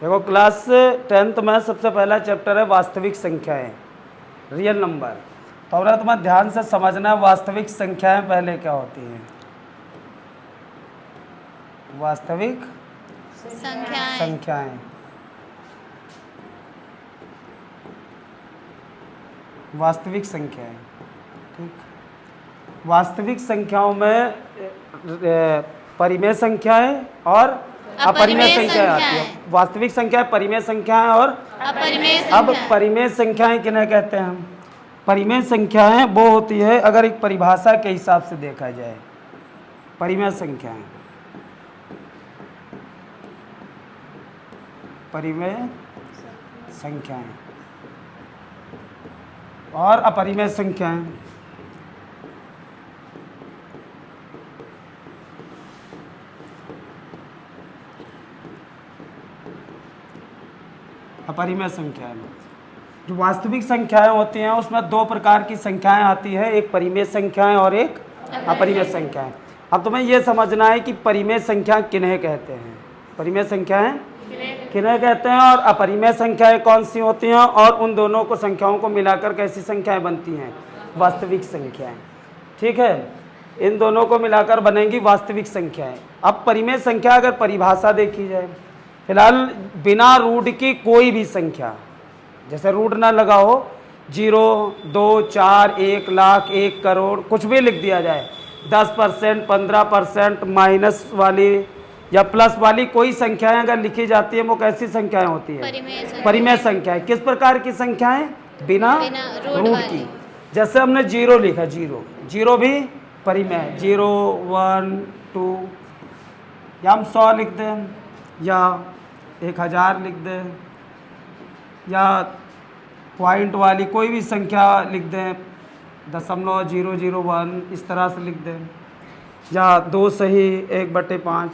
देखो class 10th में सबसे पहला चैप्टर है वास्तविक संख्याएं, रियल नंबर। तो अब तुम्हें ध्यान से समझना है वास्तविक संख्याएं पहले क्या होती हैं। वास्तविक संख्याएं वास्तविक संख्याएं, ठीक। वास्तविक संख्याओं में परिमेय संख्याएं और अपरिमेय संख्याएं आती है। वास्तविक संख्याएं, परिमेय संख्याएं और अब परिमेय संख्याएं किन्हें कहते हैं हम? परिमेय संख्याएं वो होती है, अगर एक परिभाषा के हिसाब से देखा जाए, परिमेय संख्याएं, परिमेय संख्याएं और अपरिमेय संख्याएं। अपरिमेय संख्याएं, जो वास्तविक संख्याएं होती हैं उसमें दो प्रकार की संख्याएं आती है, एक परिमेय संख्याएं और एक अपरिमेय संख्याएं। अब तुम्हें यह समझना है कि परिमेय संख्या किन्हें कहते हैं, परिमेय संख्याएं किन्हें कहते हैं और अपरिमेय संख्याएं कौन सी होती हैं, और उन दोनों को संख्याओं को मिलाकर कैसी संख्याएं बनती हैं? वास्तविक संख्याएं, ठीक है। इन दोनों को मिलाकर बनेंगी वास्तविक संख्याएं। अब परिमेय संख्या अगर परिभाषा देखी जाए, फिलहाल बिना रूट की कोई भी संख्या, जैसे रूट ना लगा हो, 0, 2, 4, 1 लाख, 1 करोड़, कुछ भी लिख दिया जाए, 10%, 15%, माइनस वाली या प्लस वाली कोई संख्याएं अगर लिखी जाती है, वो कैसी संख्याएं होती है? परिमेय संख्याएं। किस प्रकार की संख्याएं? बिना रूट की। जैसे हमने 0 लिखा, 0 भी परिमेय, 0, 1, 2, या हम 100 लिख दें, या 1000 लिख दें, या पॉइंट वाली कोई भी संख्या लिख दें, 0.001 इस तरह से लिख दें, या 2 सही 1/5,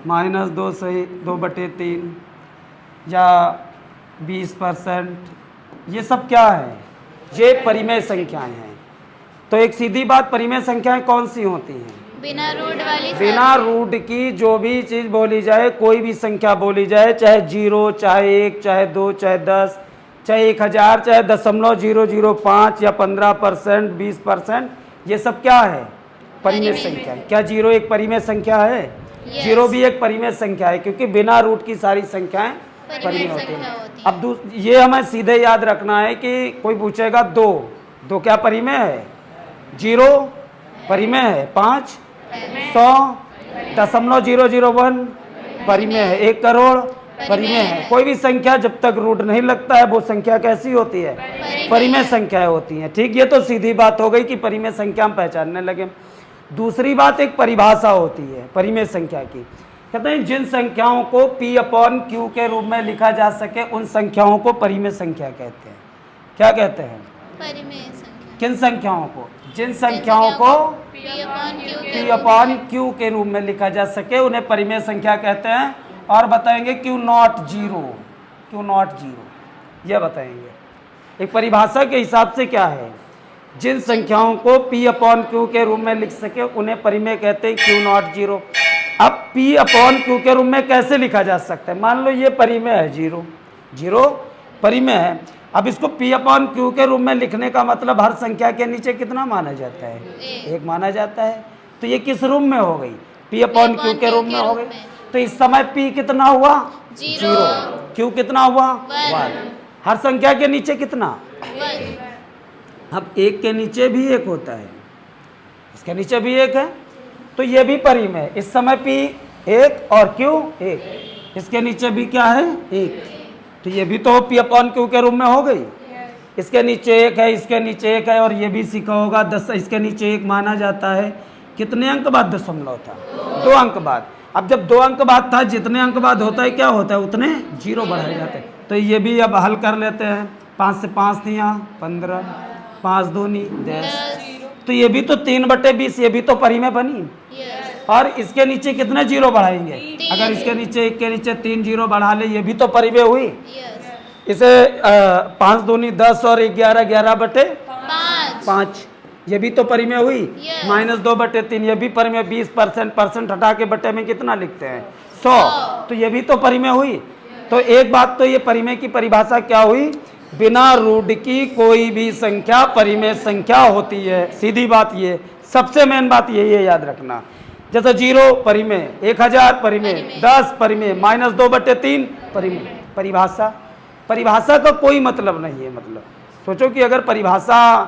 माइनस 2 सही 2/3, या 20%, ये सब क्या है? ये परिमेय संख्याएं हैं। तो एक सीधी बात, परिमेय संख्याएं कौन सी होती हैं? बिना रूट वाली, बिना रूट की जो भी चीज बोली जाए, कोई भी संख्या बोली जाए, चाहे 0, चाहे 1, चाहे 2, चाहे 10, चाहे 1000, चाहे 0.005 या 15%, 20%, ये सब क्या है? परिमेय संख्या है। क्या 0 एक परिमेय संख्या है? 0 भी एक परिमेय संख्या है, क्योंकि बिना रूट की सारी संख्याएं परिमेय होती हैं। अब ये हमें सीधे याद रखना है कि कोई पूछेगा 2 क्या परिमेय है? 0 परिमेय है, 5, 100, 0.001 परिमेय है, 1 करोड़ परिमेय है। कोई भी संख्या जब तक रूट नहीं लगता है, वो संख्या कैसी होती है? परिमेय संख्याएं होती हैं, ठीक। ये तो सीधी बात हो गई कि परिमेय संख्या हम पहचानने लगे। दूसरी बात, एक परिभाषा होती है परिमेय संख्या की। कहते हैं जिन संख्याओं को P/Q के रूप में लिखा जा सके, उन संख्याओं को परिमेय संख्या कहते हैं। क्या कहते हैं? परिमेय संख्या। किन संख्याओं को? जिन संख्याओं को P/Q के रूप में लिखा जा सके, उन्हें परिमेय संख्या कहते हैं। और बताएंगे Q0 0, यह बताएंगे। एक परिभाषा के हिसाब से क्या है? जिन संख्याओं को P/Q के रूप में लिख सके, उन्हें परिमेय कहते हैं, Q0 0। अब P/Q के रूप में कैसे लिखा जा सकता है? मान लो ये परिमेय है, 0 परिमेय है। अब इसको P/Q के रूप में लिखने का मतलब हर संख्या के नीचे कितना माना जाता है? 1 माना जाता है। तो ये किस रूप में हो गई? P/Q के रूप में हो गई। तो इस समय P कितना हुआ? 0। Q कितना हुआ? 1। हर संख्या के नीचे कितना? 1। अब 1 के नीचे भी 1 होता है, इसके नीचे भी 1 है, तो ये भी परिमेय है। इस समय P 1 और Q 1, इसके नीचे भी क्या है? 1। तो ये भी तो P/Q के रूप में हो गई। इसके नीचे 1 है, इसके नीचे 1 है, और ये भी सीखा होगा 10, इसके नीचे 1 माना जाता है। कितने अंक बाद दशमलव था? 2 अंक बाद। अब जब 2 अंक बाद था, जितने अंक बाद होता है क्या होता है? उतने 0 बढ़ाए जाते हैं। तो ये भी अब हल कर लेते हैं। 5 से 5 दिया 15, 5 दूनी 10, तो ये भी तो 3/20, ये भी तो परिमेय बनी। और इसके नीचे कितने 0 बढ़ाएंगे? अगर इसके नीचे 1 के नीचे 3 0 बढ़ा ले, ये भी तो परिमेय हुई। इसे 5 दूनी 10 और 11 11/5, ये भी तो परिमेय हुई। -2/3, ये भी परिमेय। 20% हटा के बटे में कितना लिखते हैं? 100, तो ये भी तो परिमेय हुई। तो एक बात तो ये परिमेय की परिभाषा क्या हुई, बिना रूट की कोई भी संख्या परिमेय संख्या होती है। सीधी बात ये, सबसे मेन बात यही है, याद रखना। जैसे 0 परिमेय, 1000 परिमेय, 10 परिमेय, -2/3 परिमेय। परिभाषा का कोई मतलब नहीं है। मतलब सोचो कि अगर परिभाषा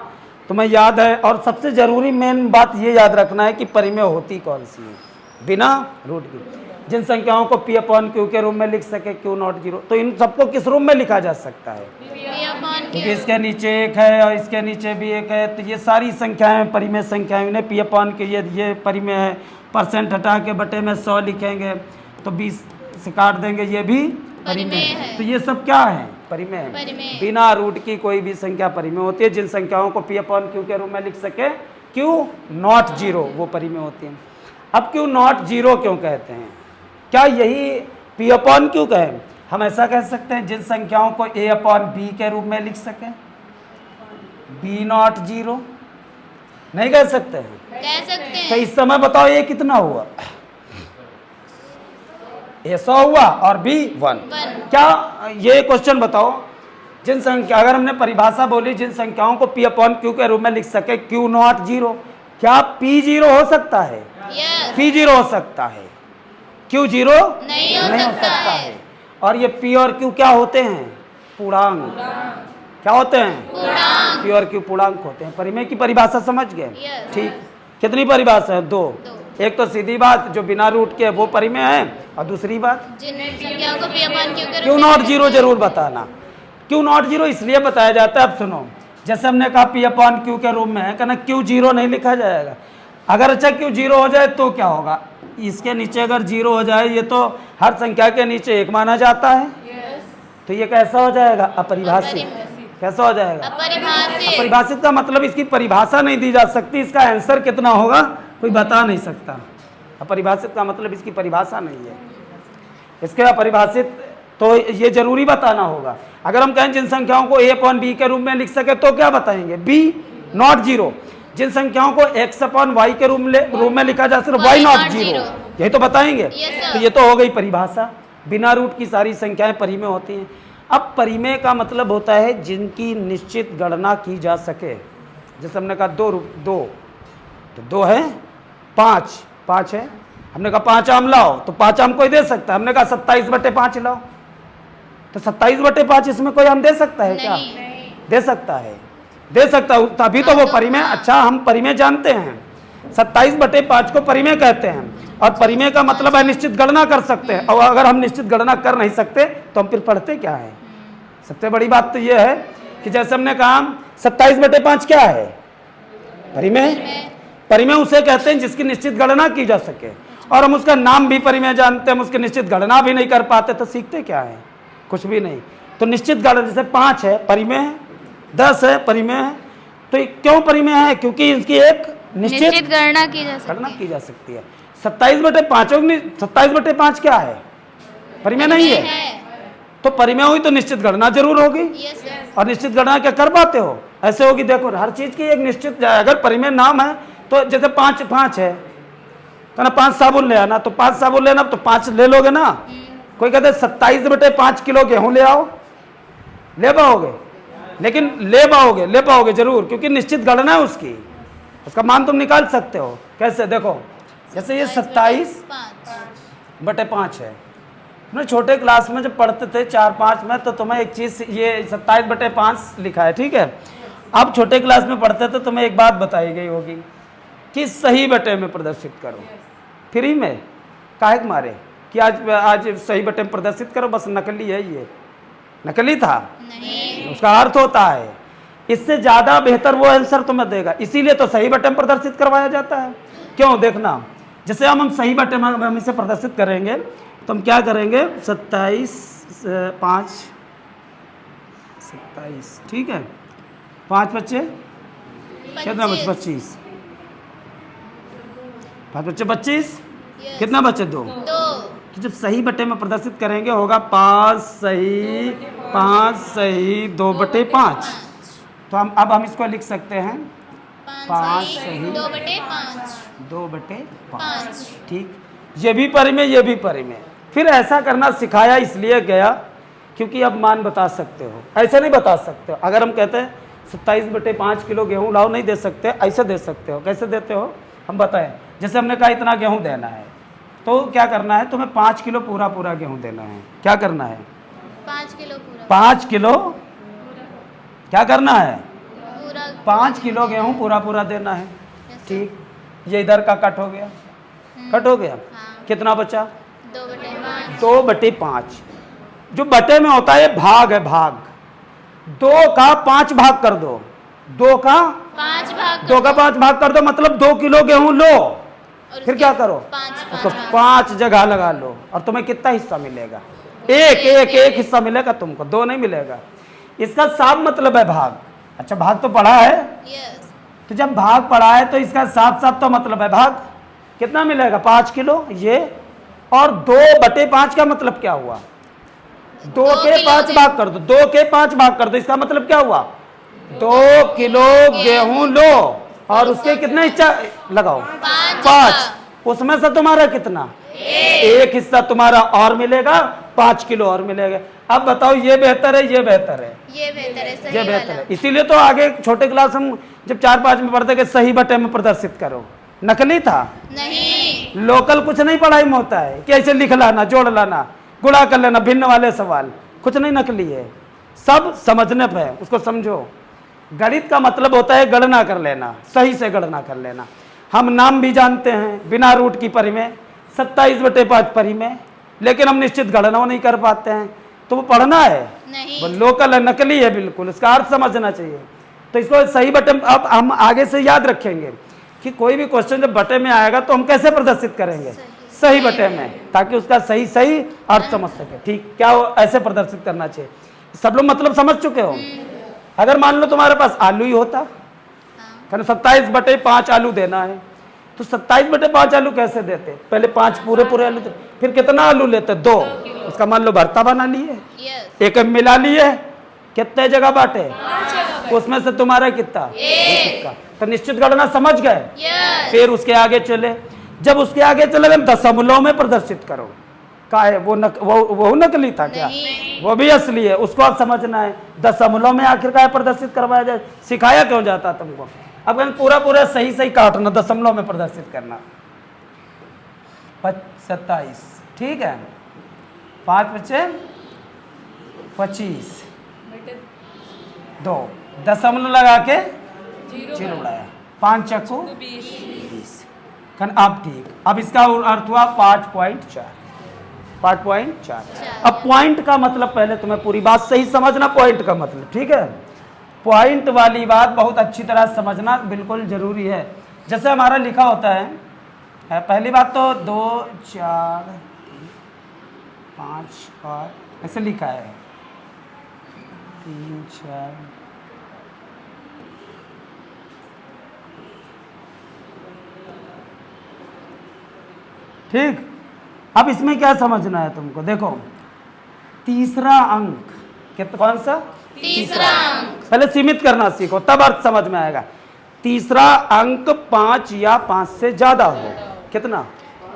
तुम्हें याद है, और सबसे जरूरी मेन बात ये याद रखना है कि परिमेय होती कौन सी है, बिना रूट की। जिन संख्याओं को P/Q के रूप में लिख सके, Q0 0, तो इन सबको किस रूप में लिखा जा सकता है, क्योंकि इसके नीचे 1 है और इसके नीचे भी 1 है, तो ये सारी संख्याएं परिमेय संख्याएं, इन्हें P/Q ये परिमेय है। परसेंट हटा के बटे में 100 लिखेंगे तो 20 से काट देंगे, ये भी परिमेय है। तो ये सब क्या है, परिमेय है। बिना रूट की कोई भी संख्या परिमेय होती है। जिन संख्याओं को P/Q के रूप में लिख सके, Q0 0, वो परिमेय होती है। अब Q0 0 क्यों कहते हैं, क्या यही P/Q कहें? हम ऐसा कह सकते हैं जिन संख्याओं को A/B के रूप में लिख सके, B0 0, नहीं कह सकते हैं? कह सकते हैं। तो इस समय बताओ ये कितना हुआ, A 100 हुआ और B 1। क्या ये क्वेश्चन बताओ, जिन संख्या, अगर हमने परिभाषा बोली जिन संख्याओं को P/Q के रूप में लिख सके, Q0 0, क्या P 0 हो सकता है? Yes. P 0 हो सकता है, Q 0 नहीं हो सकता है। और ये P और Q क्या होते हैं, पूर्णांक। क्या होते हैं, पूर्णांक। P और Q पूर्णांक होते हैं। परिमेय की परिभाषा समझ गए? Yes. ठीक, कितनी परिभाषा है, 2। एक तो सीधी बात जो बिना रूट के वो परिमेय है, और दूसरी बात जिन संख्याओं को P/Q के Q0 रूप में 0 जरूर बताना। Q0 0 इसलिए बताया जाता है, अब सुनो, जैसे हमने कहा P/Q के रूप में है, कहना Q 0 नहीं लिखा जाएगा। अगर अच्छा Q 0 हो जाए तो क्या होगा, इसके नीचे अगर 0 हो जाए, ये तो हर संख्या के नीचे 1 माना जाता है। तो ये कैसा हो जाएगा, अपरिभाषित। कैसा हो जाएगा, अपरिभाषित। अपरिभाषित का मतलब इसकी परिभाषा नहीं दी जा सकती, इसका आंसर कितना होगा कोई बता नहीं सकता। अपरिभाषित का मतलब इसकी परिभाषा नहीं है, इसके अपरिभाषित तो ये जरूरी बताना होगा। अगर हम कहें जिन संख्याओं को A/B के रूप में लिख सके, तो क्या बताएंगे, B0 0। जिन संख्याओं को X/Y के रूप में लिखा जा सके, Y0 0, यही तो बताएंगे। तो ये तो हो गई परिभाषा। बिना रूट की सारी संख्याएं परिमेय होती हैं। अब परिमेय का मतलब होता है जिनकी निश्चित गणना की जा सके। जैसे हमने कहा 2 तो 2 है, 5 है, हमने कहा 5 आम लाओ, तो 5 आम कोई दे सकता है। हमने कहा 27/5 लाओ, तो 27/5 इसमें कोई आम दे सकता है क्या? दे सकता है, दे सकता है, तभी तो वो परिमेय। अच्छा, हम परिमेय जानते हैं, 27/5 को परिमेय कहते हैं, और परिमेय का मतलब है निश्चित गणना कर सकते हैं। और अगर हम निश्चित गणना कर नहीं सकते तो हम फिर पढ़ते क्या है? सबसे बड़ी बात तो ये है कि जैसे हमने कहा 27/5 क्या है, परिमेय। परिमेय उसे कहते हैं जिसकी निश्चित गणना की जा सके, और हम उसका नाम भी परिमेय जानते हैं। हम उसकी निश्चित गणना भी नहीं कर पाते तो सीखते क्या है, कुछ भी नहीं। तो निश्चित गणना, जैसे 5 है परिमेय है, 10 है परिमेय है। तो ये क्यों परिमेय है, क्योंकि इसकी एक निश्चित गणना की जा सकती है। 27/5 क्या है, परिमेय नहीं है। तो परिमेय हुई तो निश्चित गणना जरूर होगी। Yes, yes. और निश्चित गणना क्या कर पाते हो, ऐसे होगी। देखो हर चीज की एक निश्चित, अगर परिमेय नाम है तो जैसे 5 है, कहना 5 साबुन ले आना, तो 5 साबुन लेना, तो 5 ले लोगे ना। कोई कहते 27/5 किलो गेहूं ले आओ, ले पाओगे? लेकिन ले पाओगे जरूर, क्योंकि निश्चित गणना है उसकी, उसका मान तुम निकाल सकते हो। कैसे, देखो जैसे ये 27/5 है। मैं छोटे क्लास में जब पढ़ते थे 4-5 में, तो तुम्हें एक चीज़, ये 27/5 लिखा है, ठीक है। अब छोटे क्लास में पढ़ते थे, तुम्हें एक बात बताई गई होगी कि सही बटे में प्रदर्शित करो, फ्री में, काहे के मारे कि आज सही बटे में प्रदर्शित करो, बस नकली है, ये नकली था नहीं, उसका अर्थ होता है इससे ज़्यादा बेहतर वो आंसर तुम्हें देगा, इसीलिए तो सही बटे में प्रदर्शित करवाया जाता है। क्यों, देखना, जैसे हम सही बटे में हम इसे प्रदर्शित करेंगे तो हम क्या करेंगे, 27/5, ठीक है, 5 बच्चे कितना बचे, 25, 5 बच्चे 25, कितना बचे, 2। तो जब सही बटे में प्रदर्शित करेंगे होगा 5 सही 2/5। तो अब हम इसको लिख सकते हैं 5 सही 2/5, 2/5, ठीक। ये भी परिमेय, ये भी परिमेय। फिर ऐसा करना सिखाया इसलिए गया क्योंकि अब मान बता सकते हो, ऐसे नहीं बता सकते हो। अगर हम कहते हैं 27/5 किलो गेहूँ लाओ, नहीं दे सकते, ऐसे दे सकते हो। कैसे देते हो हम बताएं। जैसे हमने कहा इतना गेहूँ देना है, तो क्या करना है, तुम्हें 5 किलो पूरा पूरा गेहूँ देना है। क्या करना है, 5 किलो पूरा 5 किलो क्या करना है, पूरा 5 किलो गेहूँ पूरा पूरा देना है। Yes, sir. ठीक, ये इधर का कट हो गया, कट हो गया। हाँ। कितना बचा, 2/5 2/5। जो बटे में होता है भाग है, भाग। 2 का 5 भाग कर दो, 2 का 5 भाग 2 का 5 भाग कर दो, मतलब 2 किलो गेहूं लो। और फिर क्या करो, 5 उसको 5 जगह लगा लो, और तुम्हें कितना हिस्सा मिलेगा, एक हिस्सा मिलेगा तुमको, 2 नहीं मिलेगा। इसका साफ मतलब है भाग। अच्छा, भाग तो पढ़ा है, यस तो जब भाग पढ़ा है तो इसका साफ साफ तो मतलब है भाग। कितना मिलेगा, 5 किलो ये, और 2/5 का मतलब क्या हुआ, 2 के 5 भाग कर दो, 2 के 5 भाग कर दो, इसका मतलब क्या हुआ, 2 किलो गेहूं लो, और उसके कितने हिस्सा लगाओ, 5। उसमें से तुम्हारा कितना, एक हिस्सा तुम्हारा और मिलेगा, 5 किलो और मिलेगा। अब बताओ ये बेहतर है, ये बेहतर है, ये बेहतर है, सही ये बेहतर वाला। है। इसीलिए तो आगे छोटे क्लास हम जब 4-5 में पढ़ते कि सही बटे में प्रदर्शित करो, नकली था, नहीं लोकल कुछ नहीं पढ़ाई में होता है कि ऐसे लिख लाना, जोड़ लाना, गुणा कर लेना, भिन्न वाले सवाल, कुछ नहीं नकली है, सब समझने पे है, उसको समझो। गणित का मतलब होता है गणना कर लेना, सही से गणना कर लेना। हम नाम भी जानते हैं बिना रूट की परिमेय, 27/5 परिमेय, लेकिन हम निश्चित गणना नहीं कर पाते हैं, तो वो पढ़ना है, नहीं वो लोकल है, नकली है बिल्कुल, इसका अर्थ समझना चाहिए। तो इसको सही बटे, अब हम आगे से याद रखेंगे कि कोई भी क्वेश्चन जब बटे में आएगा तो हम कैसे प्रदर्शित करेंगे, सही बटे में, ताकि उसका सही सही अर्थ समझ सके। ठीक, क्या वो ऐसे प्रदर्शित करना चाहिए। सब लोग मतलब समझ चुके हो। अगर मान लो तुम्हारे पास आलू ही होता, हाँ। 27/5 आलू देना है, तो 27/5 आलू कैसे देते, पहले 5 पूरे पूरे आलू देते, फिर कितना आलू लेते, 2, उसका मान लो भरता बना लिए, यस एक मिला लिए, कितने जगह बांटे, उसमें से तुम्हारा कितना, एक हिस्सा। तो निश्चित गणना समझ गए। यस फिर उसके आगे चले, जब उसके आगे चले गए दशमलव में प्रदर्शित करो। का है वो नकली था क्या, नहीं। वो भी असली है, उसको आप समझना है। दशमलव में आखिर का प्रदर्शित करवाया जाए, सिखाया क्यों जाता तुमको। अब पूरा पूरा सही सही काटना, दशमलव में प्रदर्शित करना। 27, ठीक है, 5 बचे 25, 2 दशमलव लगा के 0 उड़ाया, 5 चक्कू 20। अब ठीक, अब इसका अर्थ हुआ 5.4, 5.4। अब पॉइंट का मतलब पहले तुम्हें पूरी बात सही समझना, पॉइंट का मतलब, ठीक है। पॉइंट वाली बात बहुत अच्छी तरह समझना बिल्कुल जरूरी है। जैसे हमारा लिखा होता है, पहली बात तो 2, 4, 5 और ऐसे लिखा है, 3, 4, ठीक। अब इसमें क्या समझना है तुमको, देखो तीसरा अंक कितना, कौन सा, तीसरा अंक पहले सीमित करना सीखो, तब अर्थ समझ में आएगा। तीसरा अंक 5 या 5 से ज्यादा हो, कितना,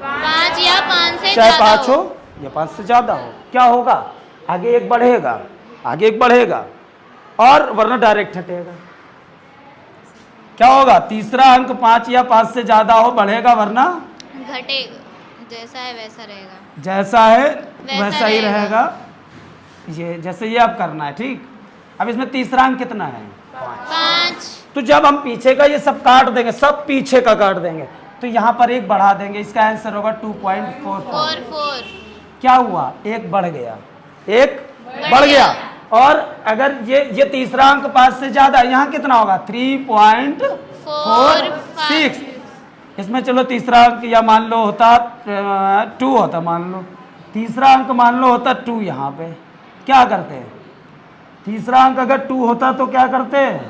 5 या 5 से चाहे ज्यादा 5 हो या 5 से ज्यादा हो, क्या होगा, आगे एक बढ़ेगा, आगे एक बढ़ेगा, और वरना डायरेक्ट हटेगा। क्या होगा, तीसरा अंक 5 या 5 से ज्यादा हो, बढ़ेगा वरना घटेगा, जैसा है वैसा रहेगा, जैसा है वैसा वैसा ही रहेगा। रहेगा। ये जैसे ये अब करना है, ठीक। अब इसमें तीसरा अंक कितना है, 5 तो जब हम पीछे का ये सब काट देंगे, सब पीछे का काट देंगे, तो यहाँ पर एक बढ़ा देंगे, इसका आंसर होगा 2.44। 4 क्या हुआ, एक बढ़ गया, एक बढ़ गया। और अगर ये तीसरा अंक 5 से ज्यादा, यहाँ कितना होगा, 3.46। इसमें चलो तीसरा अंक या मान लो होता 2 होता, मान लो तीसरा अंक मान लो होता 2, यहाँ पे क्या करते हैं, तीसरा अंक अगर 2 होता तो क्या करते हैं,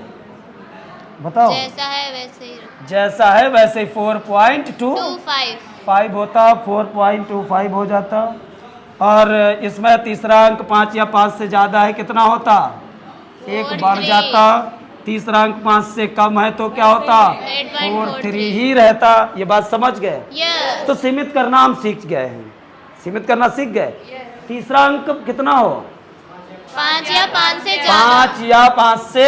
बताओ, जैसा है वैसे ही जैसा है वैसे ही 4.25 25 होता, 4.25 हो जाता। और इसमें तीसरा अंक 5 या 5 से ज्यादा है, कितना होता, एक 4, बढ़ 3 जाता। तीसरा अंक 5 से कम है तो क्या होता, 8.43 4.3 ही रहता। ये बात समझ गए, यस तो सीमित करना हम सीख गए हैं, सीमित करना सीख गए। तीसरा अंक कितना हो? 5 या 5 से ज्यादा। 5 या 5 से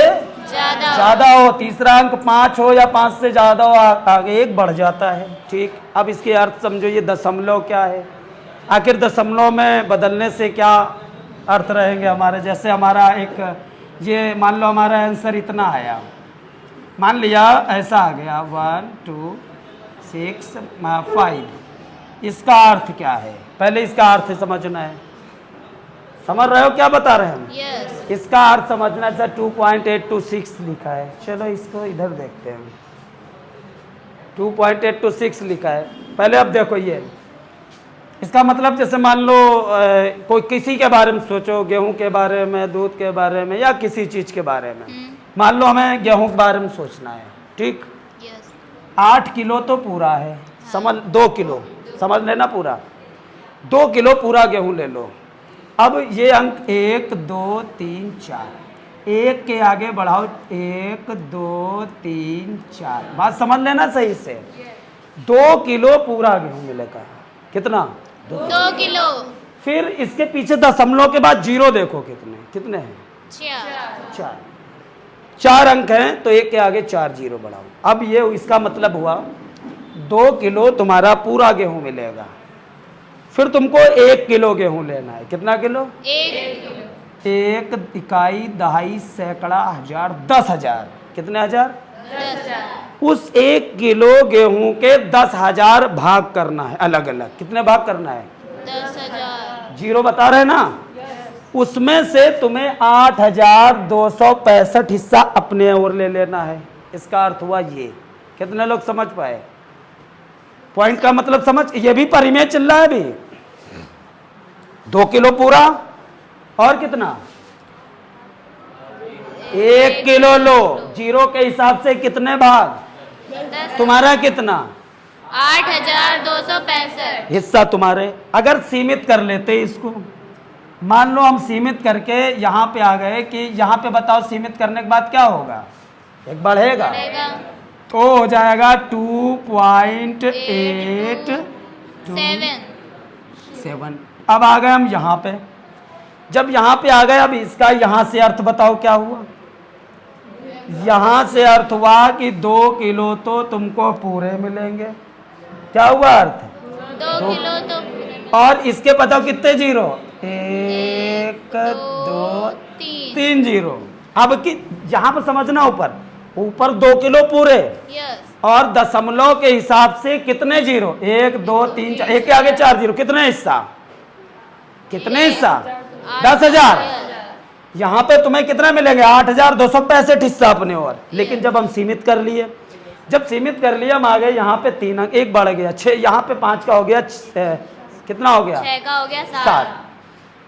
ज्यादा ज्यादा हो। तीसरा अंक 5 हो या 5 से ज्यादा हो, आगे 1 बढ़ जाता है। ठीक, अब इसके अर्थ समझो। ये दशमलव क्या है? आखिर दशमलव में बदलने से क्या अर्थ रहेंगे हमारे? जैसे हमारा एक ये मान लो हमारा आंसर इतना आया, मान लिया ऐसा आ गया 1 2 6 5। इसका अर्थ क्या है? पहले इसका अर्थ समझना है। समझ रहे हो क्या बता रहे हैं हम? यस। इसका अर्थ समझना। जैसे 2.826 लिखा है, चलो इसको इधर देखते हैं। 2.826 लिखा है। पहले अब देखो ये इसका मतलब, जैसे मान लो कोई किसी के बारे में सोचो, गेहूं के बारे में, दूध के बारे में, या किसी चीज के बारे में। मान लो हमें गेहूं के बारे में सोचना है। ठीक, यस। 8 किलो तो पूरा है, समझ 2 किलो समझ लेना पूरा। 2 किलो पूरा गेहूं ले लो। अब ये अंक 1 2 3 4, 1 के आगे बढ़ाओ 1 2 3 4, बात समझ लेना सही से। 2 किलो पूरा गेहूं मिलेगा। कितना? 2 किलो। फिर इसके पीछे दशमलव के बाद जीरो देखो कितने कितने हैं? 4। 4 अंक हैं, तो 1 के आगे 4 जीरो बढ़ाओ। अब ये इसका मतलब हुआ 2 किलो तुम्हारा पूरा गेहूं मिलेगा। फिर तुमको 1 किलो गेहूं लेना है। कितना किलो? 1 किलो। 1 इकाई, दहाई, सैकड़ा, हजार, 10,000। कितने हजार? 10,000। उस 1 किलो गेहूं के 10,000 भाग करना है अलग अलग। कितने भाग करना है? 10,000। जीरो बता रहे ना। उसमें से तुम्हें 8,265 हिस्सा अपने ओर ले लेना है। इसका अर्थ हुआ ये। कितने लोग समझ पाए? पॉइंट का मतलब समझ। ये भी परिमेय चल रहा है अभी। 2 किलो पूरा और कितना? 1 किलो लो। जीरो के हिसाब से कितने भाग? 10। तुम्हारा कितना? 8,265 हिस्सा तुम्हारे। अगर सीमित कर लेते इसको, मान लो हम सीमित करके यहाँ पे आ गए कि यहाँ पे बताओ सीमित करने के बाद क्या होगा? एक बढ़ेगा बढ़ेगा। तो हो जाएगा 2.827। अब आ गए हम यहाँ पे। जब यहाँ पे आ गए, अब इसका यहाँ से अर्थ बताओ क्या हुआ? यहाँ से अर्थ हुआ कि 2 किलो तो तुमको पूरे मिलेंगे। क्या हुआ अर्थ? 2 किलो तो पूरे में। और इसके बताओ कितने जीरो? 1 2 3 जीरो। अब कि यहाँ पर समझना, ऊपर 2 किलो पूरे यस। और दशमलव के हिसाब से कितने जीरो? 1 2 3 4, 1 के आगे 4 जीरो। कितने हिस्सा? कितने हिस्सा? 10,000। यहाँ पे तुम्हें कितना मिलेंगे? 8,265 हिस्सा अपने ओर। लेकिन जब हम सीमित कर लिए, जब सीमित कर लिया हम आ गए यहाँ पे 3 अंक, 1 बढ़ गया 6, यहाँ पे 5 का हो गया, कितना हो गया? 6 का हो गया 7।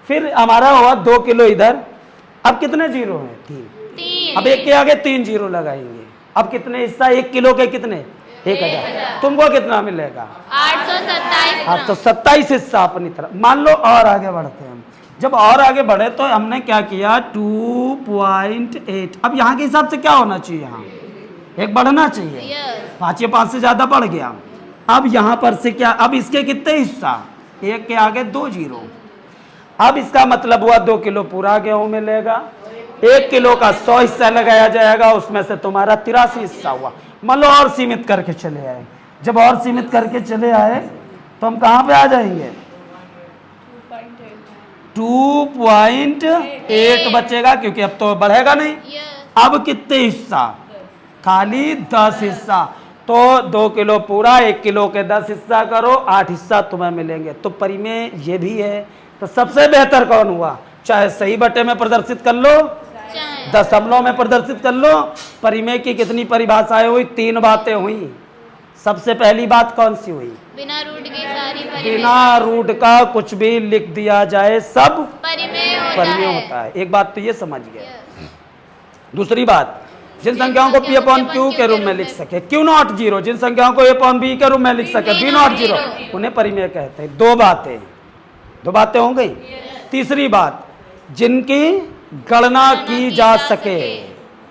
फिर हमारा हुआ 2 किलो इधर। अब कितने जीरो हैं? 3। अब 1 के आगे 3 जीरो लगाएंगे। अब कितने हिस्सा? 1 किलो के कितने? 1,000। तुमको कितना मिलेगा? 827। 827 हिस्सा अपनी तरफ। मान लो और आगे बढ़ते हैं। जब और आगे बढ़े तो हमने क्या किया? 2.8। अब यहाँ के हिसाब से क्या होना चाहिए? यहाँ 1 बढ़ना चाहिए। यस। 5 या 5 से ज्यादा बढ़ गया। अब यहाँ पर से क्या? अब इसके कितने हिस्सा? 1 के आगे 2 जीरो। अब इसका मतलब हुआ 2 किलो पूरा गेहूं मिलेगा। 1 किलो का 100 हिस्सा लगाया जाएगा, उसमें से तुम्हारा 83 हिस्सा हुआ। मान लो और सीमित करके चले आए। जब और सीमित करके चले आए तो हम कहाँ पे आ जाएंगे? 2.8 बचेगा, क्योंकि अब तो बढ़ेगा नहीं। यस। अब कितने हिस्सा? खाली 10 हिस्सा। तो 2 किलो पूरा, 1 किलो के 10 हिस्सा करो, 8 हिस्सा तुम्हें मिलेंगे। तो परिमेय ये भी है। तो सबसे बेहतर कौन हुआ? चाहे सही बटे में प्रदर्शित कर लो, चाहे दशमलव में प्रदर्शित कर लो। परिमेय की कितनी परिभाषाएं हुई? 3 बातें हुई। सबसे पहली बात कौन सी हुई? बिना रूट की सारी परिमेय। बिना रूट का कुछ भी लिख दिया जाए सब परिमेय होता परिमेय है। होता है। एक बात तो ये समझ गए। यस। दूसरी बात, जिन संख्याओं को P अपॉन Q के रूप में लिख सके, Q नॉट जीरो। जिन संख्याओं को A अपॉन B के रूप में लिख सके, B नॉट जीरो, उन्हें परिमेय कहते हैं। 2 बातें हो गई। तीसरी बात, जिनकी गणना की जा सके,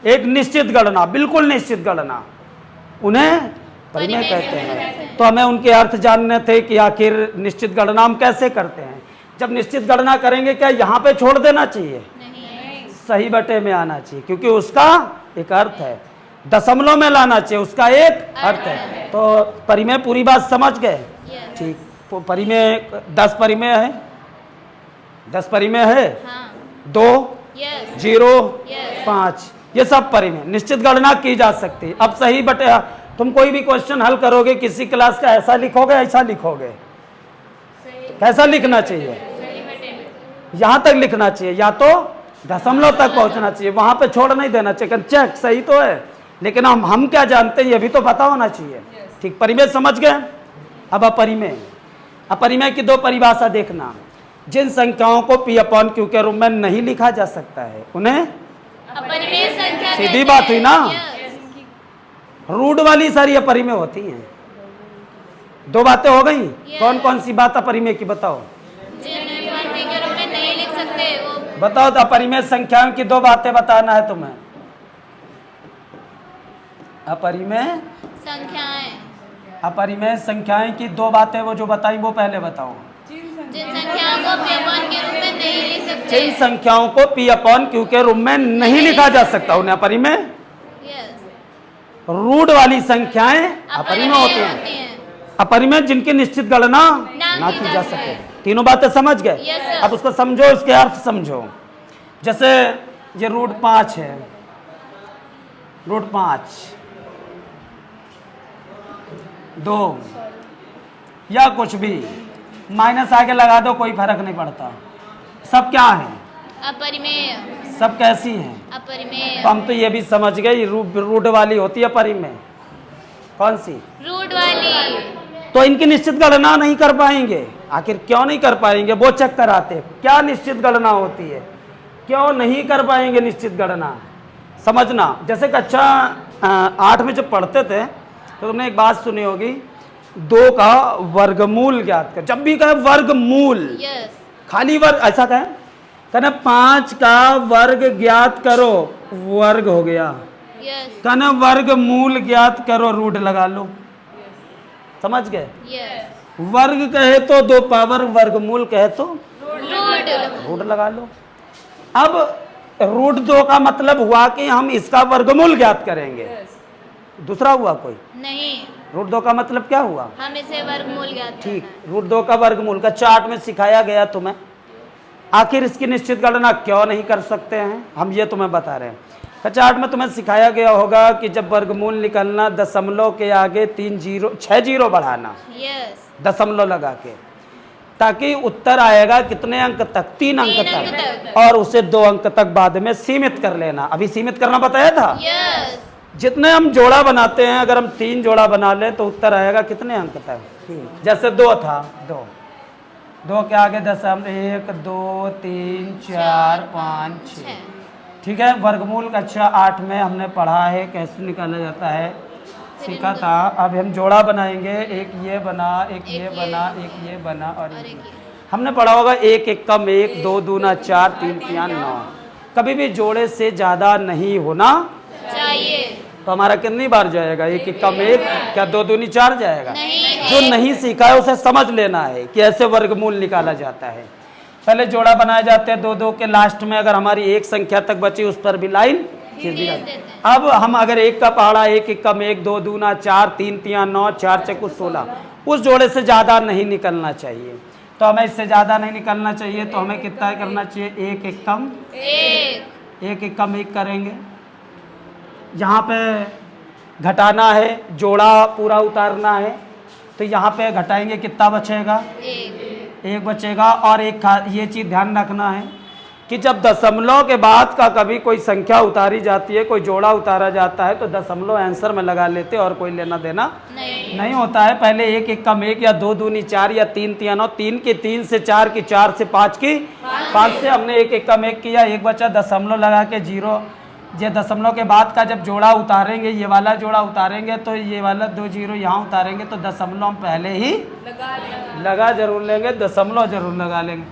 एक निश्चित गणना, बिल्कुल निश्चित गणना, उन्हें परिमेय कहते हैं। तो हमें उनके अर्थ जानने थे कि आखिर निश्चित गणना हम कैसे करते हैं। जब निश्चित गणना करेंगे क्या यहाँ पे छोड़ देना चाहिए? नहीं। सही बटे में आना चाहिए, क्योंकि उसका एक अर्थ है। दशमलव में लाना चाहिए, उसका एक अर्थ है। तो परिमेय पूरी बात समझ गए? यस। ठीक। तो परिमेय 10 परिमेय है, 10 परिमेय है, हाँ। 2, यस। 0, यस। 5, ये सब परिमेय निश्चित गणना की जा सकती है। अब सही बटे तुम कोई भी क्वेश्चन हल करोगे किसी क्लास का, ऐसा लिखोगे ऐसा लिखोगे? कैसा लिखना चाहिए? यहां तक लिखना चाहिए, या तो दशमलव तक पहुंचना चाहिए, वहां पे छोड़ नहीं देना चाहिए। चेक सही तो है, लेकिन हम क्या जानते हैं ये भी तो पता होना चाहिए। ठीक, परिमेय समझ गए। अब अपरिमेय, अपरिमेय की 2 परिभाषा देखना। जिन संख्याओं को P अपॉन Q के रूप में नहीं लिखा जा सकता है उन्हें अपरिमेय संख्या सीधी कहते बात हुई ना। हैं। रूट वाली सारी अपरिमेय होती हैं। 2 बातें हो गई। कौन कौन सी बात अपरिमेय की बताओ? जिन P के रूप में नहीं लिख सकते वो बताओ। तो अपरिमेय संख्याओं की 2 बातें बताना है तुम्हें। अपरिमेय संख्याएं, अपरिमेय संख्याएं की 2 बातें वो जो बताई वो पहले बताओ। जिन संख्याओं को P अपॉन के रूप में नहीं लिख सकते। जिन संख्याओं को P अपॉन Q के रूप में नहीं लिखा जा सकता उन्हें अपरिमेय। यस। रूट वाली संख्याएं अपरिमेय होती हैं। अपरिमेय जिनकी निश्चित गणना ना की जा सके। तीनों बातें समझ गए? Yes, sir. अब उसको समझो, उसके अर्थ समझो। जैसे ये रूट 5 है, रूट 5, 2 या कुछ भी माइनस आगे लगा दो, कोई फर्क नहीं पड़ता। सब क्या है? अपरिमेय। सब कैसी हैं? अपरिमेय। तो हम तो ये भी समझ गए रूट वाली होती है परिमेय। कौन सी? रूट वाली। तो इनकी निश्चित गणना नहीं कर पाएंगे। आखिर क्यों नहीं कर पाएंगे वो चेक कराते। क्या निश्चित गणना होती है, क्यों नहीं कर पाएंगे निश्चित गणना, समझना। जैसे कक्षा 8 में जब पढ़ते थे तो तुमने एक बात सुनी होगी, 2 का वर्गमूल ज्ञात कर। जब भी कहे वर्गमूल, यस। खाली वर्ग ऐसा कहे, कहना 5 का वर्ग ज्ञात करो, वर्ग हो गया। यस। कहना वर्गमूल ज्ञात करो, रूट लगा लो। समझ गए? यस। वर्ग कहे तो 2 पावर, वर्गमूल कहे तो रूट। रूट लगा लो। अब रूट 2 का मतलब हुआ कि हम इसका वर्गमूल ज्ञात करेंगे। दूसरा हुआ कोई? नहीं, रूट 2 का मतलब क्या हुआ? हम इसे वर्गमूल ज्ञात ठीक, करना है। रूट 2 का वर्गमूल का चार्ट में सिखाया गया तुम्हें। आखिर इसकी निश्चित गणना क्यों नहीं कर सकते हैं, हम ये तुम्हें बता रहे हैं। चार्ट में तुम्हें सिखाया गया होगा कि जब वर्गमूल निकलना, दशमलव के आगे 6 जीरो बढ़ाना, यस। दशमलव लगा के, ताकि उत्तर आएगा कितने अंक तक? 3 अंक 3 अंक तक। तक। और उसे 2 अंक तक बाद में सीमित कर लेना। अभी सीमित करना बताया था। यस। जितने हम जोड़ा बनाते हैं, अगर हम 3 जोड़ा बना लें तो उत्तर आएगा कितने अंक तक? जैसे 2 था, 2 के आगे दशमलव 1 2 3 4 5 6। ठीक है, वर्गमूल कक्षा 8 में हमने पढ़ा है कैसे निकाला जाता है, सीखा था। अब हम जोड़ा बनाएंगे, एक ये बना, एक ये बना, एक ये बना और एक ये। हमने पढ़ा होगा 1 1 कम 1, 2 दूना 4, 3 3 9। कभी भी जोड़े से ज़्यादा नहीं होना चाहिए। तो हमारा कितनी बार जाएगा? 1 1 कम 1, क्या 2 दूनी 4 जाएगा? नहीं। जो नहीं सीखा है उसे समझ लेना है कि ऐसे वर्गमूल निकाला जाता है। पहले जोड़ा बनाए जाते हैं 2 2 के, लास्ट में अगर हमारी एक संख्या तक बची उस पर भी लाइन खींच दी जाती है। अब हम अगर 1 का पहाड़ा 1 1 कम 1, 2 दूना 4, 3 3 9, 4 6 कुछ 16, उस जोड़े से ज़्यादा नहीं निकलना चाहिए। तो हमें इससे ज़्यादा नहीं निकलना चाहिए, तो हमें कितना करना चाहिए? 1 1 कम 1 1 कम 1 करेंगे। यहाँ पे घटाना है, जोड़ा पूरा उतारना है, तो यहाँ पे घटाएंगे, कितना बचेगा? 1 बचेगा। और एक ये चीज़ ध्यान रखना है कि जब दशमलव के बाद का कभी कोई संख्या उतारी जाती है, कोई जोड़ा उतारा जाता है, तो दशमलव आंसर में लगा लेते और कोई लेना देना नहीं होता है। पहले 1 1 कम 1 या 2 दूनी 4 या 3 3 9, 3 की 3 से 4 की 4 से 5 की 5 से हमने 1 1 कम 1 किया, 1 बचा, दशमलव लगा के 0। ये दशमलव के बाद का जब जोड़ा उतारेंगे, ये वाला जोड़ा उतारेंगे, तो ये वाला 2 0 यहाँ उतारेंगे, तो दशमलव हम पहले ही लगा जरूर लेंगे, दशमलव जरूर लगा लेंगे।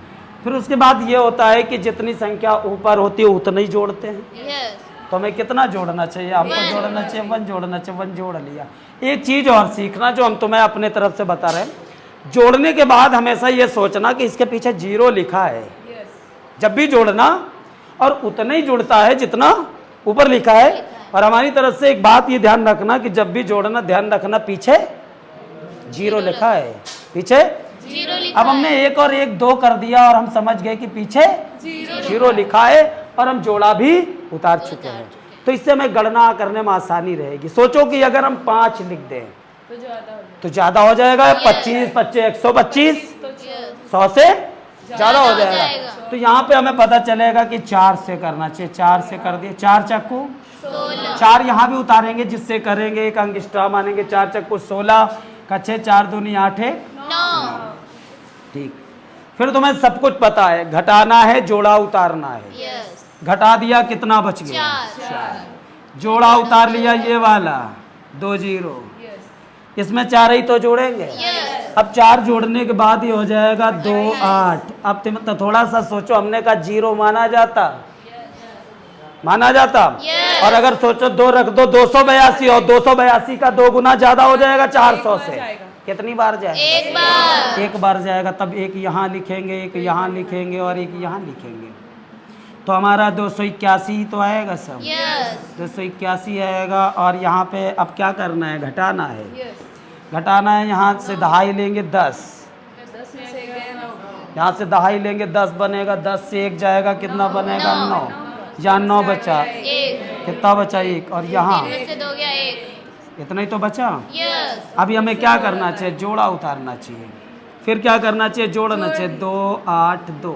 फिर उसके बाद ये होता है कि जितनी संख्या ऊपर होती है उतना ही जोड़ते हैं। यस। तो हमें कितना जोड़ना चाहिए? आपको जोड़ना चाहिए 1 जोड़ना चाहिए, 1 जोड़ लिया। एक चीज और सीखना जो हम तुम्हें अपने तरफ से बता रहे हैं, जोड़ने के बाद हमेशा ये सोचना कि इसके पीछे 0 लिखा है। जब भी जोड़ना और उतना ही जुड़ता है जितना ऊपर लिखा है। और हमारी तरफ से एक बात ये ध्यान रखना कि जब भी जोड़ना ध्यान रखना पीछे 0 लिखा है, पीछे 0 लिखा अब हमने 1 और 1 2 कर दिया और हम समझ गए कि पीछे 0 लिखा है और हम जोड़ा भी उतार चुके हैं। तो इससे हमें गणना करने में आसानी रहेगी। सोचो कि अगर हम 5 लिख दें तो ज्यादा हो जाएगा। 25 25 125 100 से ज्यादा हो जाएगा। तो यहाँ पे हमें पता चलेगा कि 4 से करना चाहिए। 4 से कर दिए, 4 चक्कू 4 यहाँ भी उतारेंगे, जिससे करेंगे 1 अंक एक्स्ट्रा मानेंगे। 4 चक्कू 16 का 6 4 दूनी 8 है 9। ठीक, फिर तुम्हें सब कुछ पता है, घटाना है जोड़ा उतारना है। घटा दिया, कितना बच गया? 4। जोड़ा उतार लिया ये वाला 2 0, इसमें 4 ही तो जोड़ेंगे। अब 4 जोड़ने के बाद ही हो जाएगा 2 8। अब तुम तो थोड़ा सा सोचो, हमने कहा 0 माना जाता, माना जाता। और अगर सोचो 2 रख दो 282, और 282 का 2 गुना ज्यादा हो जाएगा 400 से। कितनी बार जाएगा? एक बार जाएगा। तब 1 यहाँ लिखेंगे, 1 यहाँ लिखेंगे और 1 यहाँ लिखेंगे। तो हमारा 281 तो आएगा सब। 281 आएगा। और यहाँ पे अब क्या करना है? घटाना है। घटाना है, यहाँ से 2.5 लेंगे 10, यहाँ से 2.5 लेंगे 10 बनेगा। 10 से 1 जाएगा, कितना बनेगा? 9। यहाँ 9 बचा, कितना बचा? 1। और यहाँ इतना ही तो बचा। अभी हमें क्या करना चाहिए? जोड़ा उतारना चाहिए। फिर क्या करना चाहिए? जोड़ना चाहिए 2 8 2।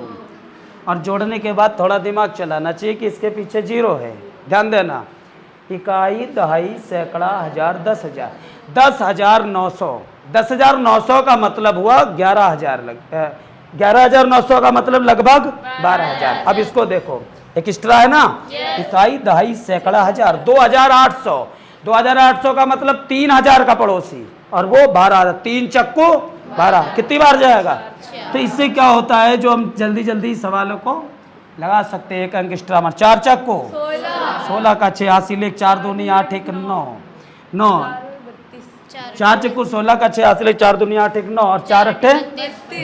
और जोड़ने के बाद थोड़ा दिमाग चलाना चाहिए कि इसके पीछे 0 है। ध्यान देना, इकाई दहाई सैकड़ा हजार 10,000 10,900। 10,900 का मतलब हुआ 11,000 11,900 का मतलब लगभग 12,000। अब इसको देखो, एक एक्स्ट्रा है ना, इकाई दहाई सैकड़ा हजार 2,800। 2,800 का मतलब 3,000 का पड़ोसी, और वो 12। 3 चक्कू 12, कितनी बार जाएगा? तो इससे क्या होता है, जो हम जल्दी जल्दी सवालों को लगा सकते हैं। 1 अंक एक्स्ट्रा मार। 4 चक्कू 16 का 6 हासिल 1 4 दूनी 8 1 9 9। 4 चक्कू 16 का 6 हासिल 4 दूनी 8 1 9 और 4 अट्ठे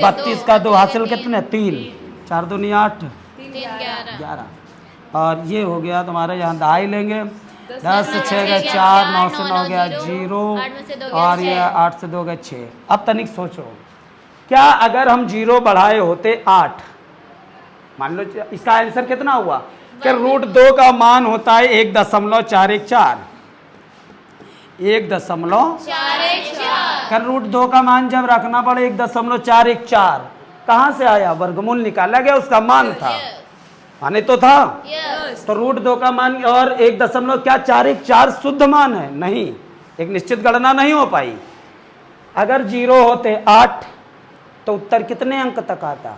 32 का 2 हासिल कितने? 3 4 दूनी 8 11। और ये हो गया तुम्हारा। यहाँ 2.5 लेंगे, 10 से 6 गए 4, 9 से 9 गया 0, और ये 8 से 2 गए 6। अब तनिक सोचो, क्या अगर हम 0 बढ़ाए होते 8, मान लो इसका आंसर कितना हुआ? कि √2 का मान होता है 1.414। 1.414 कर √2 का मान जब रखना पड़े 1.414, कहाँ से आया? वर्गमूल निकाला गया, उसका मान था, माने तो था। तो √2 का मान और 1.414 शुद्ध मान है? नहीं, एक निश्चित गणना नहीं हो पाई। अगर 0 होते 8 तो उत्तर कितने अंक तक आता?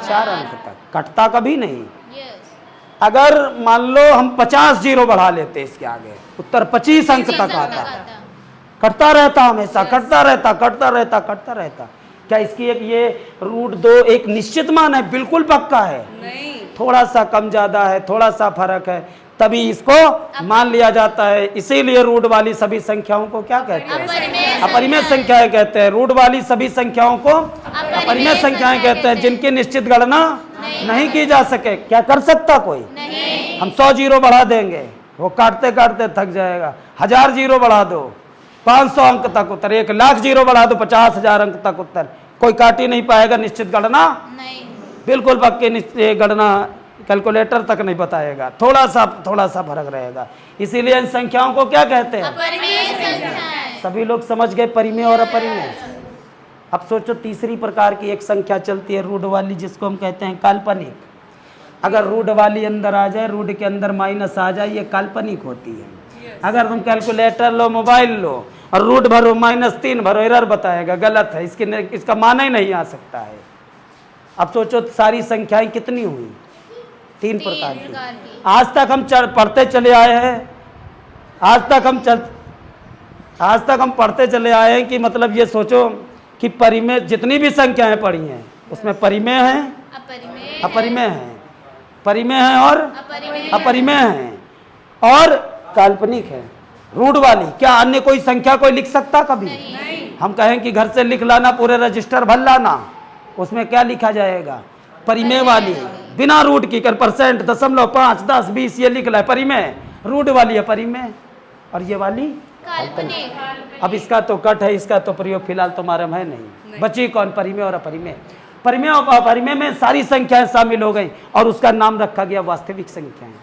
4 अंक तक, कटता कभी नहीं। अगर मान लो हम 50 0 बढ़ा लेते इसके आगे, उत्तर 25 अंक तक आता। कटता रहता, हमेशा कटता रहता कटता रहता कटता रहता। क्या इसकी एक ये √2 एक निश्चित मान है? बिल्कुल पक्का है नहीं। थोड़ा सा कम ज्यादा है, थोड़ा सा फर्क है, तभी इसको मान लिया जाता है। इसीलिए रूट वाली सभी संख्याओं को क्या कहते हैं? अपरिमेय संख्याएं कहते हैं। रूट वाली सभी संख्याओं को अपरिमेय संख्याएं कहते हैं, जिनकी निश्चित गणना नहीं की जा सके। क्या कर सकता कोई? नहीं। हम 100 0 बढ़ा देंगे, वो काटते काटते थक जाएगा। 1000 0 बढ़ा दो 500 अंक तक उत्तर, 1,00,000 0 बढ़ा दो 50,000 अंक तक उत्तर, कोई काट ही नहीं पाएगा। निश्चित गणना नहीं, बिल्कुल पक्की गणना कैलकुलेटर तक नहीं बताएगा, थोड़ा सा फर्क रहेगा। इसीलिए इन संख्याओं को क्या कहते हैं? अपरिमेय संख्याएं। सभी लोग समझ गए परिमेय और अपरिमेय। अब सोचो तीसरी प्रकार की एक संख्या चलती है रूट वाली, जिसको हम कहते हैं काल्पनिक। अगर रूट वाली अंदर आ जाए, रूट के अंदर माइनस आ जाए, ये काल्पनिक होती है। अगर तुम कैलकुलेटर लो, मोबाइल लो और रूट भरो -3 भरो, एरर बताएगा, गलत है, इसका मान ही नहीं आ सकता है। अब सोचो सारी संख्याएं कितनी हुई? 3 प्रकार की। आज तक हम पढ़ते चले आए हैं, आज तक हम पढ़ते चले आए हैं कि मतलब ये सोचो कि परिमेय जितनी भी संख्याएं पढ़ी हैं उसमें परिमेय हैं, अपरिमेय हैं, परिमेय हैं और अपरिमेय हैं। और काल्पनिक है। रूट वाली क्या अन्य कोई संख्या कोई लिख सकता कभी? हम कहें कि घर से लिख लाना, पूरे रजिस्टर भर लाना, उसमें क्या लिखा जाएगा? परिमेय वाली, बिना रूट की कर परसेंट, 0.5, 10, 20 ये लिख ला है परिमेय। रूट वाली है परिमेय, और ये वाली काल्पनिक। अब इसका तो कट है, इसका तो प्रयोग फिलहाल तुम्हारे में है नहीं। बची कौन? परिमेय और अपरिमेय। परिमेय और अपरिमेय में सारी संख्याएं शामिल हो गई और उसका नाम रखा गया वास्तविक संख्याएं।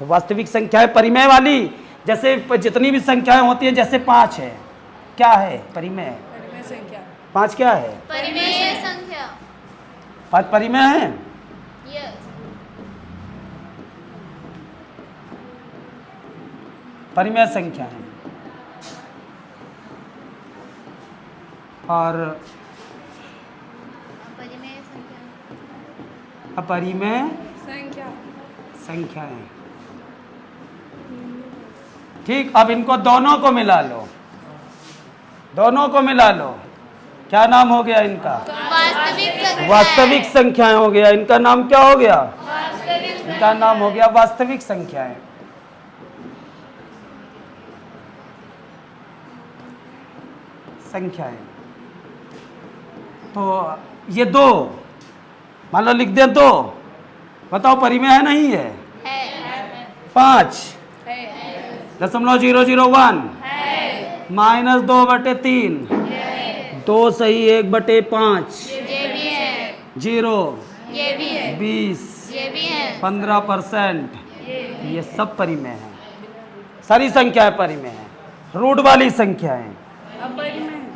तो वास्तविक संख्याएं परिमेय वाली, जैसे जितनी भी संख्याएं होती है, जैसे 5 है, क्या है? परिमेय। 5 क्या है? परिमेय संख्या। 5 परिमेय है। यस। परिमेय संख्या है। और परिमेय संख्या। अपरिमेय संख्याएं। ठीक, अब इनको दोनों को मिला लो, दोनों को मिला लो। क्या नाम हो गया इनका? वास्तविक संख्या। वास्तविक संख्याएं हो गया। इनका नाम क्या हो गया? वास्तविक इनका नाम हो गया वास्तविक संख्याएं। संख्याएं। तो ये 2 मान लो लिख दे, 2 बताओ परिमेय है नहीं है? है। 5 .001 -2/3 2 सही 1/5 ये भी है। 0 ये भी है। 20 ये भी है। 15%, ये सब परिमेय है। सारी संख्याएं परिमेय है। रूट वाली संख्याएं,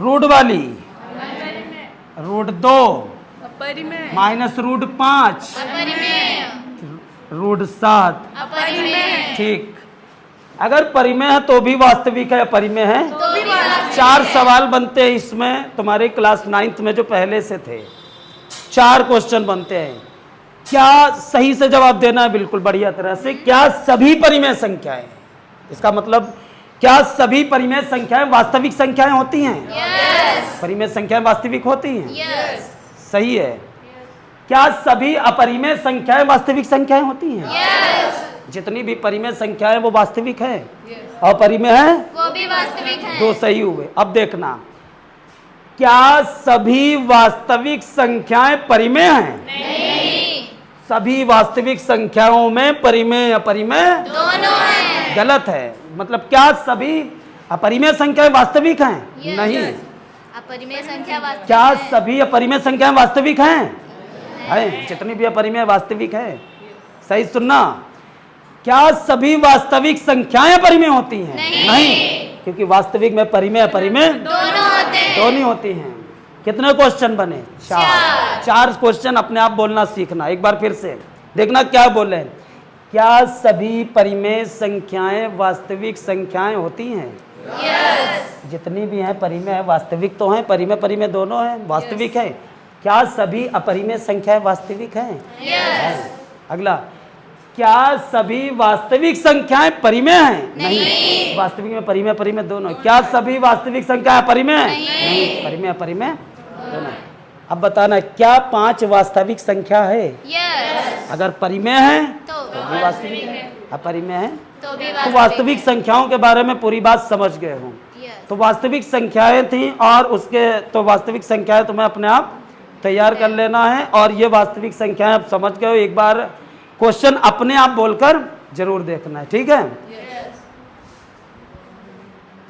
रूट वाली, रूट 2 माइनस रूट 5 अपरिमेय। रूट 7। अपरिमेय। ठीक, अगर परिमेय है तो भी वास्तविक है, अपरिमेय है तो भी वास्तविक। 4 सवाल बनते हैं इसमें, तुम्हारे क्लास 9th में जो पहले से थे 4 क्वेश्चन बनते हैं। क्या सही से जवाब देना है बिल्कुल बढ़िया तरह से। क्या सभी परिमेय संख्याएं, इसका मतलब क्या सभी परिमेय संख्याएं वास्तविक संख्याएं होती हैं? यस। परिमेय संख्याएं वास्तविक होती हैं? यस। सही है। क्या सभी अपरिमेय संख्याएं वास्तविक संख्याएं होती हैं? यस। जितनी भी परिमेय संख्याएं वो वास्तविक है, अपरिमेय है वो भी वास्तविक है। 2 सही हुए। अब देखना, क्या सभी वास्तविक संख्याएं परिमेय हैं? नहीं। सभी वास्तविक संख्याओं में परिमेय अपरिमेय दोनों हैं। गलत है। मतलब क्या सभी अपरिमेय संख्याएं वास्तविक हैं? Yes. नहीं। अपरिमेय संख्या वास्तविक क्या है। सभी अपरिमेय संख्याएं वास्तविक हैं? है, जितनी भी अपरिमेय वास्तविक है। सही सुनना, क्या सभी वास्तविक संख्याएं परिमेय होती हैं? नहीं। क्योंकि वास्तविक में परिमेय अपरिमेय दोनों होते हैं। दोनों होती हैं। कितने क्वेश्चन बने? 4 क्वेश्चन अपने आप बोलना सीखना। एक बार फिर से देखना क्या बोले। क्या सभी परिमेय संख्याएं वास्तविक संख्याएं होती हैं? यस। जितनी भी हैं परिमेय है, वास्तविक तो हैं, परिमेय परिमेय दोनों हैं, वास्तविक है। क्या सभी अपरिमेय संख्याएं वास्तविक हैं? यस। अगला, क्या सभी वास्तविक संख्याएं परिमेय हैं? नहीं। वास्तविक में परिमेय परिमेय दोनों। क्या सभी वास्तविक संख्याएं परिमेय? नहीं। परिमेय परिमेय दोनों। अब बताना, क्या 5 वास्तविक संख्या है? यस। अगर परिमेय है तो भी वास्तविक है, अपरिमेय है तो भी तो वास्तविक संख्याओं के बारे में पूरी बात समझ गए हो। यस। तो वास्तविक संख्याएं थी, और उसके तो वास्तविक संख्याएं तुम्हें अपने आप तैयार कर लेना है। और ये वास्तविक संख्याएं आप समझ गए हो। एक बार क्वेश्चन अपने आप बोलकर जरूर देखना है, ठीक है।